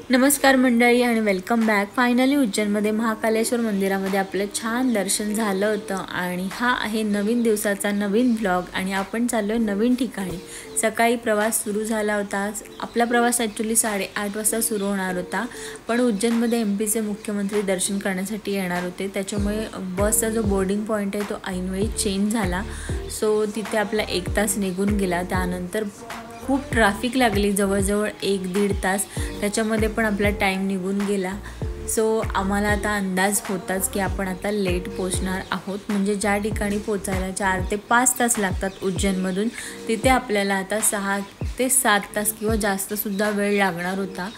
नमस्कार मंडळी आणि वेलकम बॅक। फायनली उज्जैनमध्ये महाकालेश्वर मंदिरामध्ये आपलं छान दर्शन झालं होतं आणि हा आहे नवीन दिवसाचा नवीन व्लॉग आणि आपण चाललोय नवीन ठिकाणी। सकाळी प्रवास सुरू झाला होता। आपला प्रवास ॲक्च्युली 8:30 वाजता सुरू होणार होता, पण उज्जैनमध्ये एमपीचे मुख्यमंत्री दर्शन करण्यासाठी येणार होते, त्याच्यामुळे बसचा जो बोर्डिंग पॉईंट आहे तो ऐनवेळी चेंज झाला। सो तिथे आपला 1 तास निघून गेला। त्यानंतर खूप ट्रॅफिक लागली, जवळजवळ 1-1.5 तास, त्याच्यामध्ये पण आपला टाईम निघून गेला। सो आम्हाला आता अंदाज होताच की आपण आता लेट पोचणार आहोत, म्हणजे ज्या ठिकाणी पोचायला 4 ते 5 तास लागतात उज्जैनमधून, तिथे आपल्याला आता 6 ते 7 तास किंवा जास्तसुद्धा वेळ लागणार होता।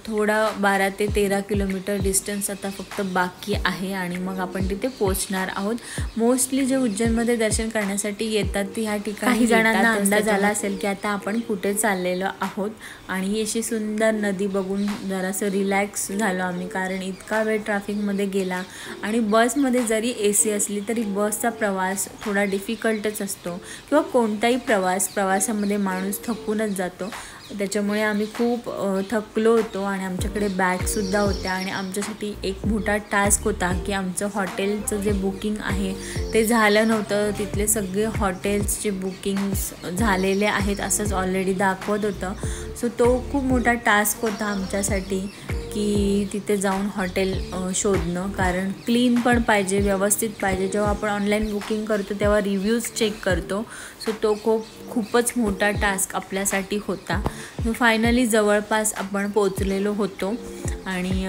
थोडा 12 ते 13 किलोमीटर डिस्टन्स आता फक्त बाकी आहे आणि मग आपण तिथे पोचणार आहोत। मोस्टली जे उज्जैनमध्ये दर्शन करण्यासाठी येतात ते ह्या ठिकाणी काही जणांना अंदाज आला असेल की आता आपण कुठे चाललेलो आहोत आणि अशी सुंदर नदी बघून जरासं रिलॅक्स झालो आम्ही, कारण इतका वेळ ट्रॅफिकमध्ये गेला आणि बसमध्ये जरी AC असली तरी बसचा प्रवास थोडा डिफिकल्टच असतो किंवा कोणताही प्रवासामध्ये माणूस थकूनच जातो। त्याच्यामुळे आम्ही खूप थकलो होतो आणि आमच्याकडे बॅगसुद्धा होत्या आणि आमच्यासाठी एक मोठा टास्क होता की आमचं हॉटेलचं जे बुकिंग आहे ते झालं नव्हतं। तिथले सगळे हॉटेल्सचे बुकिंग्स झालेले आहेत असंच ऑलरेडी दाखवत होतं। सो तो खूप मोठा टास्क होता आमच्यासाठी की तिथे जाऊन हॉटेल शोधणं, कारण क्लीन पण पाहिजे, व्यवस्थित पाहिजे। जेव्हा आपण ऑनलाईन बुकिंग करतो तेव्हा रिव्ह्यूज चेक करतो, सो तो खूपच मोठा टास्क आपल्यासाठी होता। फायनली जवळपास आपण पोचलेलो होतो आणि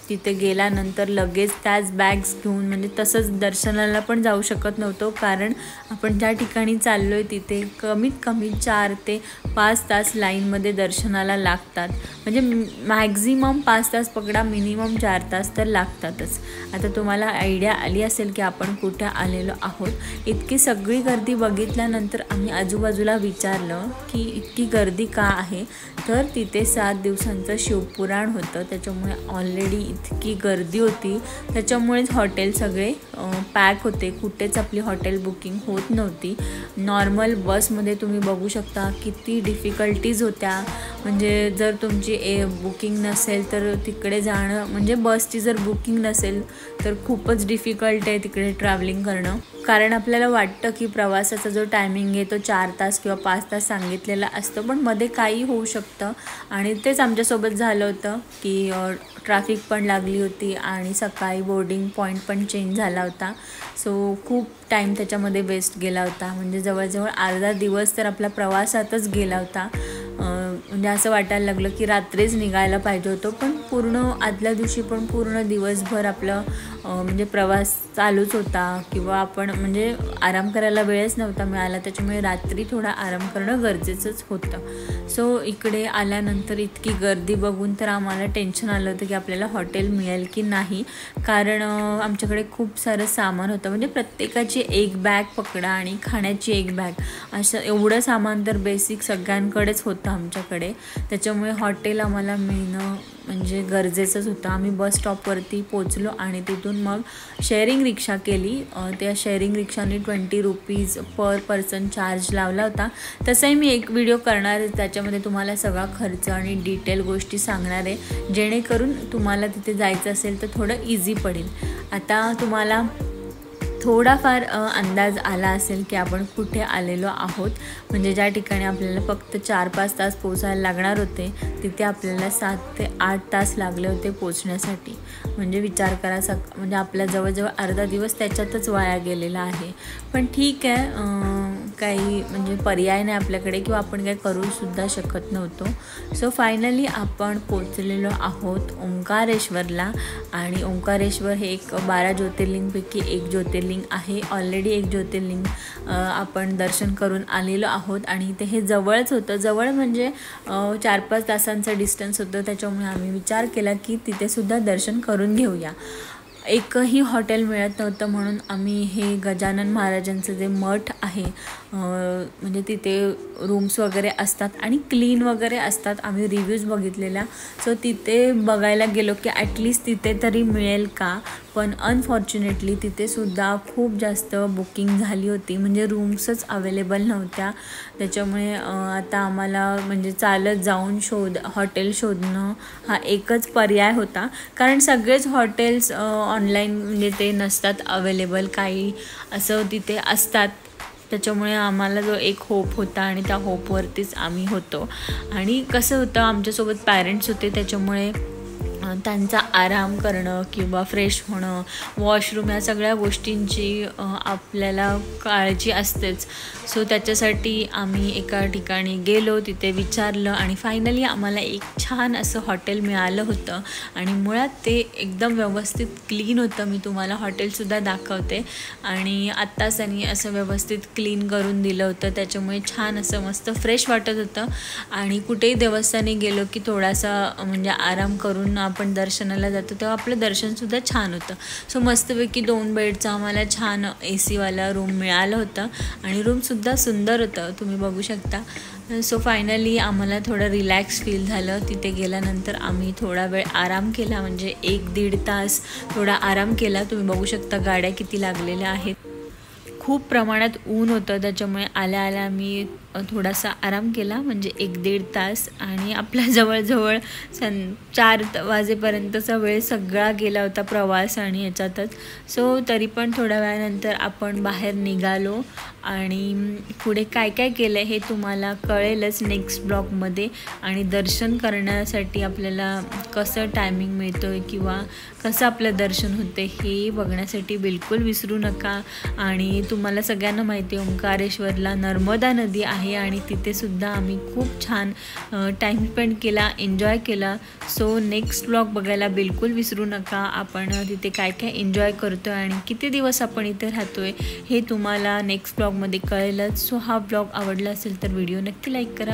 तिथे गेल्यानंतर लगेच त्याच बॅग्स घेऊन, म्हणजे तसंच दर्शनाला पण जाऊ शकत नव्हतो, कारण आपण ज्या ठिकाणी चाललो आहे तिथे कमीत कमी 4 ते 5 तास लाईनमध्ये दर्शनाला लागतात, म्हणजे मॅक्झिमम 5 तास पकडा, मिनिमम 4 तास तर लागतातच। आता तुम्हाला आयडिया आली असेल की आपण कुठे आलेलो आहोत। इतकी सगळी गर्दी बघितल्यानंतर आम्ही आजूबाजूला विचारलं की इतकी गर्दी का आहे, तर तिथे 7 दिवसांचं शिवपुराण होतं, त्याच्यामुळे ऑलरेडी इतकी गर्दी होती, त्याच्यामुळेच हॉटेल सगळे पॅक होते, कुठेच आपली हॉटेल बुकिंग होत नव्हती। नॉर्मल बसमध्ये तुम्ही बघू शकता किती डिफिकल्टीज होत्या, म्हणजे जर तुमची बुकिंग नसेल तर तिकडे जाणं, म्हणजे बसची जर बुकिंग नसेल तर खूपच डिफिकल्ट आहे तिकडे ट्रॅव्हलिंग करणं, कारण आपल्याला वाटतं की प्रवासाचा जो टायमिंग आहे तो 4 तास किंवा 5 तास सांगितलेला असतो, पण मध्ये काही होऊ शकतं आणि तेच आमच्यासोबत झालं होतं की ट्रॅफिक पण लागली होती आणि सकाळी बोर्डिंग पॉईंट पण चेंज झाला होता। सो खूप टाईम त्याच्यामध्ये वेस्ट गेला होता, म्हणजे जवळजवळ अर्धा दिवस तर आपला प्रवासातच गेला होता। म्हणजे असं वाटायला लागलं की रात्रीच निघायला पाहिजे होतं, पण पूर्ण आदल्या दिवशी पण पूर्ण दिवसभर आपलं म्हणजे प्रवास चालूच होता किंवा आपण म्हणजे आराम करायला वेळच नव्हता मिळाला, त्याच्यामुळे रात्री थोडा आराम करणं गरजेचंच होतं। सो इकडे आल्यानंतर इतकी गर्दी बघून तर आम्हाला टेन्शन आलं होतं की आपल्याला हॉटेल मिळेल की नाही, कारण आमच्याकडे खूप सारं सामान होतं, म्हणजे प्रत्येकाची एक बॅग पकडा आणि खाण्याची एक बॅग, असं एवढं सामान तर बेसिक सगळ्यांकडेच होतं आमच्याकडे, त्याच्यामुळे हॉटेल आम्हाला मिळणं म्हणजे गरजेचंच होतं। आम्ही बस स्टॉपवरती पोचलो आणि तिथून मग शेअरिंग रिक्षा केली। त्या शेअरिंग रिक्षाने 20 रुपीज पर पर्सन चार्ज लावला होता। तसंही मी एक व्हिडिओ करणार आहे, त्याच्यामध्ये तुम्हाला सगळा खर्च आणि डिटेल गोष्टी सांगणार आहे, जेणेकरून तुम्हाला तिथे जायचं असेल तर थोडं इझी पडेल। आता तुम्हाला थोडाफार अंदाज आला असेल की आपण कुठे आलेलो आहोत, म्हणजे ज्या ठिकाणी आपल्याला फक्त 4-5 तास पोचायला लागणार होते तिथे आपल्याला 7 ते 8 तास लागले होते पोचण्यासाठी। म्हणजे विचार करा, म्हणजे आपल्या जवळजवळ अर्धा दिवस त्याच्यातच वाया गेलेला आहे, पण ठीक आहे, काही म्हणजे पर्याय नाही आपल्याकडे किंवा आपण काही करूसुद्धा शकत नव्हतो। सो फायनली आपण पोचलेलो आहोत ओंकारेश्वरला आणि ओंकारेश्वर हे एक 12 ज्योतिर्लिंगपैकी एक ज्योतिर्लिंग आहे। ऑलरेडी एक ज्योतिर्लिंग आपण दर्शन करून आलेलो आहोत आणि इथे हे जवळच होतं, जवळ म्हणजे 4-5 तासांचं डिस्टन्स होतं, त्याच्यामुळे आम्ही विचार केला की तिथे सुद्धा दर्शन करून घेऊया। एकही हॉटेल मिळत नव्हतं, म्हणून आम्ही हे गजानन महाराजांचं जे मठ आहे म्हणजे तिथे रूम्स वगैरे असतात आणि क्लीन वगैरे असतात, आम्ही रिव्ह्यूज बघितलेल्या. सो तिथे बघायला गेलो की ॲटलिस्ट तिथे तरी मिळेल का. पण अनफॉर्च्युनेटली तिथेसुद्धा खूप जास्त बुकिंग झाली होती, म्हणजे रूम्सच अवेलेबल नव्हत्या. त्याच्यामुळे आता आम्हाला म्हणजे चालत जाऊन हॉटेल शोधणं हा एकच पर्याय होता. कारण सगळेच हॉटेल्स ऑनलाईन म्हणजे ते नसतात अवेलेबल, काही असं तिथे असतात. त्याच्यामुळे आम्हाला जो एक होप होता आणि त्या होपवरतीच आम्ही होतो. आणि कसं होतं, आमच्यासोबत पॅरेंट्स होते, त्याच्यामुळे त्यांचा आराम करणं किंवा फ्रेश होणं, वॉशरूम या सगळ्या गोष्टींची आपल्याला काळजी असतेच. सो त्याच्यासाठी आम्ही एका ठिकाणी गेलो, तिथे विचारलं आणि फायनली आम्हाला एक छान असं हॉटेल मिळालं होतं. आणि मुळात ते एकदम व्यवस्थित क्लीन होतं. मी तुम्हाला हॉटेलसुद्धा दाखवते. आणि आत्ताच त्यांनी असं व्यवस्थित क्लीन करून दिलं होतं, त्याच्यामुळे छान असं मस्त फ्रेश वाटत होतं. आणि कुठेही देवस्थानी गेलो की थोडासा म्हणजे आराम करून आपण दर्शनाला जातो, तेव्हा आपलं दर्शनसुद्धा छान होतं. सो मस्तपैकी 2 बेडचं आम्हाला छान AC वाला रूम मिळालं होतं आणि रूमसुद्धा सुंदर होतं, तुम्ही बघू शकता. सो फायनली आम्हाला थोडं रिलॅक्स फील झालं. तिथे गेल्यानंतर आम्ही थोडा वेळ आराम केला, म्हणजे 1-1.5 तास थोडा आराम केला. तुम्ही बघू शकता गाड्या किती लागलेल्या आहेत. खूप प्रमाणात ऊन होतं, त्याच्यामुळे आल्या आल्या मी थोडासा आराम केला, म्हणजे 1-1.5 तास. आणि आपल्या जवळजवळ 4 वाजेपर्यंतचा वेळ सगळा गेला होता प्रवास आणि याच्यातच. सो तरी पण थोड्या वेळानंतर आपण बाहेर निघालो आणि पुढे काय काय केलं हे तुम्हाला कळेलच नेक्स्ट ब्लॉगमध्ये. आणि दर्शन करण्यासाठी आपल्याला कसं टायमिंग मिळतो आहे किंवा कसं आपलं दर्शन होते हे बघण्यासाठी बिलकुल विसरू नका. आणि तुम्हाला सगळ्यांना माहिती आहे, ओंकारेश्वरला नर्मदा नदी आहे आणि तिथेसुद्धा आम्ही खूप छान टाईम स्पेंड केला, एन्जॉय केला. सो नेक्स्ट ब्लॉग बघायला बिलकुल विसरू नका. आपण तिथे काय काय एन्जॉय करतो आहे आणि किती दिवस आपण इथे राहतो आहे हे तुम्हाला नेक्स्ट ब्लॉगमध्ये कळेलच. सो हा ब्लॉग आवडला असेल तर व्हिडिओ नक्की लाईक करा.